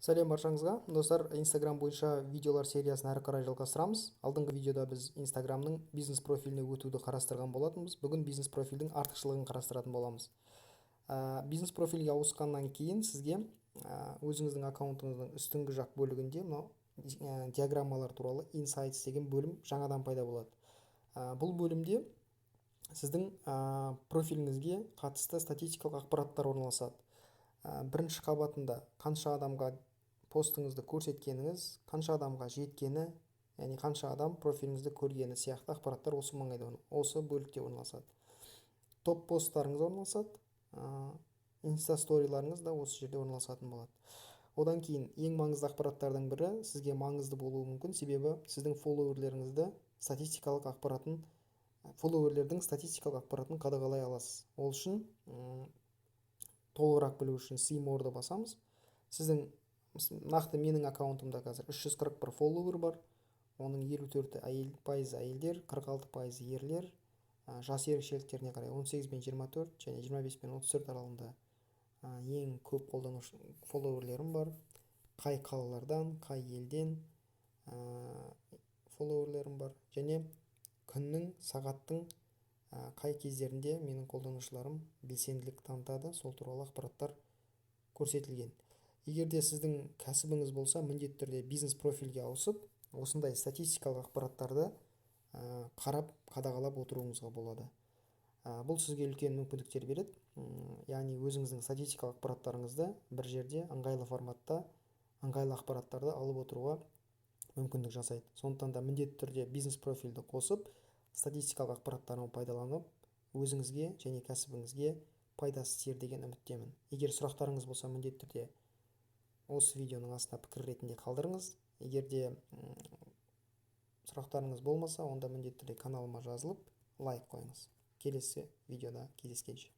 Сәлем баршаңызға. Достар, Instagram бойынша видеолар сериясын әрі қарай жалғастырамыз. Алдыңғы видеода біз Instagramның бизнес профиліне өтуді қарастырған болатынбыз. Бүгін бизнес профилдің артықшылығын қарастыратын боламыз. Бизнес профилге ауысқаннан кейін сізге өзіңіздің аккаунтыңыздың үстіңгі жақ бөлігінде диаграммалар туралы Insights деген бөлім жаңадан пайда болады. Бұл бөлімде сіздің профиліңізге қатысты статистикалық ақпараттар орналасады. Бірінші қабатында қанша адамға постыңызды көрсеткеніңіз, қанша адамға жеткені, яғни қанша адам профиліңізді көргені сияқты ақпараттар осы маңайда, осы бөлікте орналасады. Топ посттарыңыз орналасады, инста-сториларыңыз да осы жерде орналасатын болады. Одан кейін ең маңызды ақпараттардың бірі сізге маңызды болуы мүмкін, себебі сіздің фолловерлердің статистикалық ақпаратын қадағалай аласыз. Ол үшін толығырақ білу үшін See More'ды басамыз. Сіздің нақты менің аккаунтымда қазір 341 фолловер бар. Оның 54% әйелдер, 46% ерлер. Жас ерекшеліктеріне қарай 18 пен 24 және 25 пен 34 аралығында ең көп қолданушы фолловерлерім бар. Қай қалалардан, қай елден фолловерлерім бар және күннің, сағаттың қай кездерінде менің қолданушыларым белсенділік танытады, сол туралы ақпараттар көрсетілген. Егер де сіздің кәсібіңіз болса, міндетті түрде бизнес профильге ауысып, осындай статистикалық ақпараттарды қарап, қадағалап отыруыңызға болады. Бұл сізге үлкен мүмкіндіктер береді. Яғни өзіңіздің статистикалық ақпараттарыңызды бір жерде ыңғайлы форматта, ыңғайлы ақпараттарды алып отыруға мүмкіндік жасайды. Сондықтан да міндетті түрде бизнес профильді қосып, статистикалық ақпараттарын пайдаланып, өзіңізге және кәсібіңізге пайдасы тиер деген үміттемін. Егер сұрақтарыңыз болса, міндетті түрде осы видеоның астына пікір ретінде қалдырыңыз. Егер де сұрақтарыңыз болмаса, онда міндетті түрде каналыма жазылып, лайк қойыңыз. Келесі видеода кездескенше.